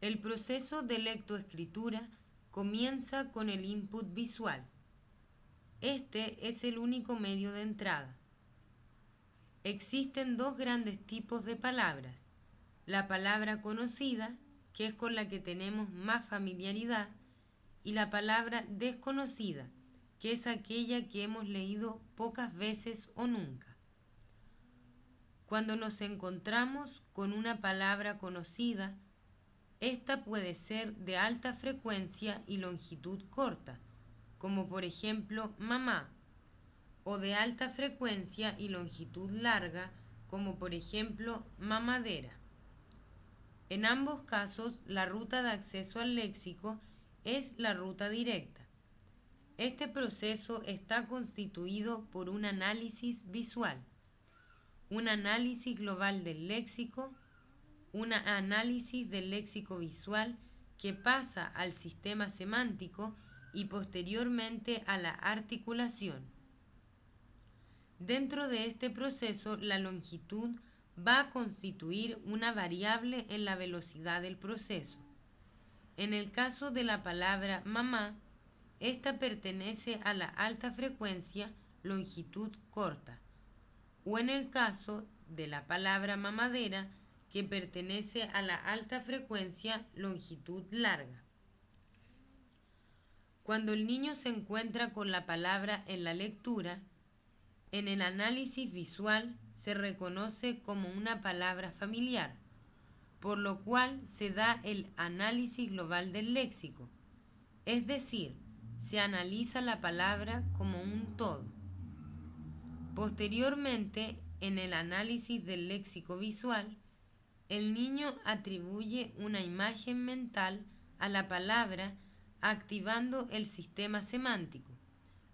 El proceso de lectoescritura comienza con el input visual. Este es el único medio de entrada. Existen dos grandes tipos de palabras. La palabra conocida, que es con la que tenemos más familiaridad, y la palabra desconocida, que es aquella que hemos leído pocas veces o nunca. Cuando nos encontramos con una palabra conocida, esta puede ser de alta frecuencia y longitud corta, como por ejemplo mamá, o de alta frecuencia y longitud larga, como por ejemplo mamadera. En ambos casos, la ruta de acceso al léxico es la ruta directa. Este proceso está constituido por un análisis visual, un análisis global del léxico, un análisis del léxico visual que pasa al sistema semántico y posteriormente a la articulación. Dentro de este proceso, la longitud va a constituir una variable en la velocidad del proceso. En el caso de la palabra mamá, esta pertenece a la alta frecuencia, longitud corta, o en el caso de la palabra mamadera, que pertenece a la alta frecuencia, longitud larga. Cuando el niño se encuentra con la palabra en la lectura, en el análisis visual se reconoce como una palabra familiar, por lo cual se da el análisis global del léxico, es decir, se analiza la palabra como un todo. Posteriormente, en el análisis del léxico visual, el niño atribuye una imagen mental a la palabra activando el sistema semántico,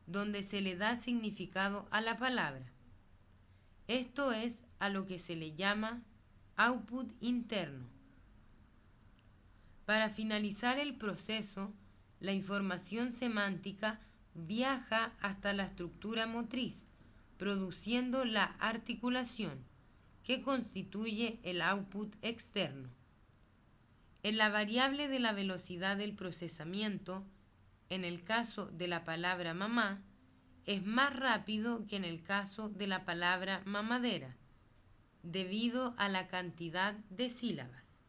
donde se le da significado a la palabra. Esto es a lo que se le llama output interno. Para finalizar el proceso, la información semántica viaja hasta la estructura motriz, produciendo la articulación, que constituye el output externo. En la variable de la velocidad del procesamiento, en el caso de la palabra mamá, es más rápido que en el caso de la palabra mamadera, debido a la cantidad de sílabas.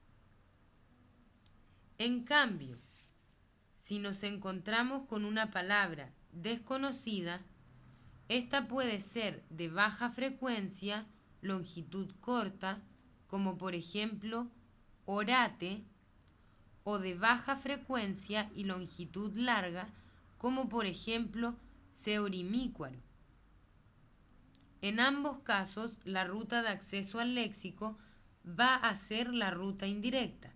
En cambio, si nos encontramos con una palabra desconocida, esta puede ser de baja frecuencia, longitud corta, como por ejemplo orate, o de baja frecuencia y longitud larga, como por ejemplo seurimícuaro. En ambos casos, la ruta de acceso al léxico va a ser la ruta indirecta.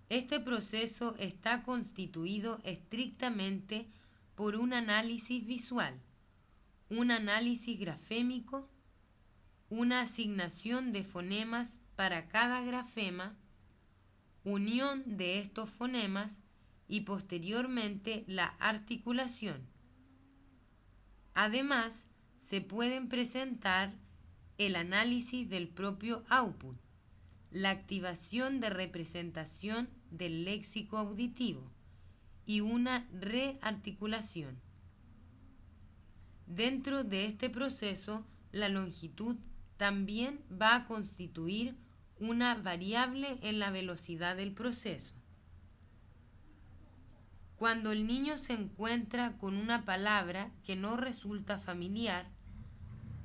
Este proceso está constituido estrictamente por un análisis visual, un análisis grafémico, una asignación de fonemas para cada grafema, unión de estos fonemas y posteriormente la articulación. Además, se pueden presentar el análisis del propio output, la activación de representación del léxico auditivo y una rearticulación. Dentro de este proceso, la longitud también va a constituir una variable en la velocidad del proceso. Cuando el niño se encuentra con una palabra que no resulta familiar,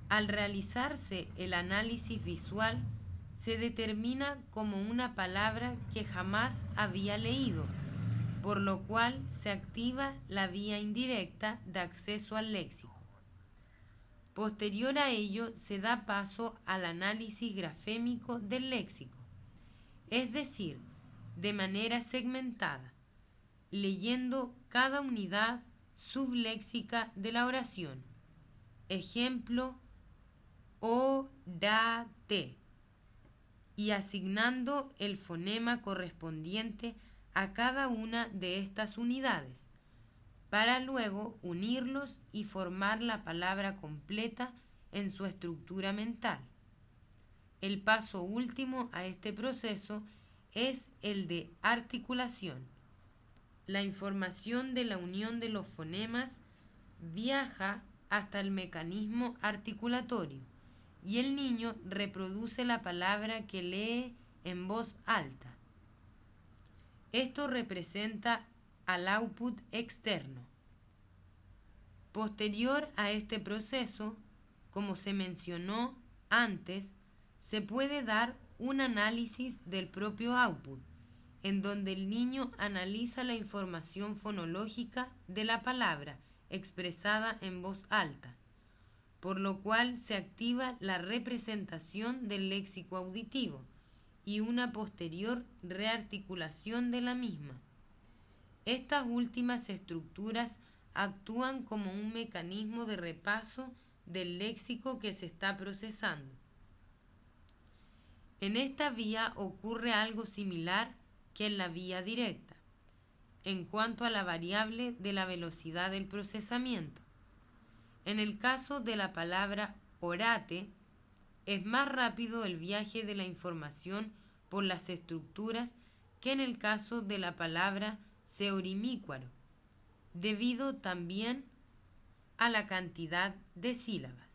al realizarse el análisis visual, se determina como una palabra que jamás había leído, por lo cual se activa la vía indirecta de acceso al léxico. Posterior a ello se da paso al análisis grafémico del léxico, es decir, de manera segmentada, leyendo cada unidad subléxica de la oración. Ejemplo, orate, y asignando el fonema correspondiente a cada una de estas unidades, para luego unirlos y formar la palabra completa en su estructura mental. El paso último a este proceso es el de articulación. La información de la unión de los fonemas viaja hasta el mecanismo articulatorio y el niño reproduce la palabra que lee en voz alta. Esto representa al output externo. Posterior a este proceso, como se mencionó antes, se puede dar un análisis del propio output, en donde el niño analiza la información fonológica de la palabra expresada en voz alta, por lo cual se activa la representación del léxico auditivo y una posterior rearticulación de la misma. Estas últimas estructuras actúan como un mecanismo de repaso del léxico que se está procesando. En esta vía ocurre algo similar que en la vía directa, en cuanto a la variable de la velocidad del procesamiento. En el caso de la palabra orate, es más rápido el viaje de la información por las estructuras que en el caso de la palabra seorimícuaro, debido también a la cantidad de sílabas.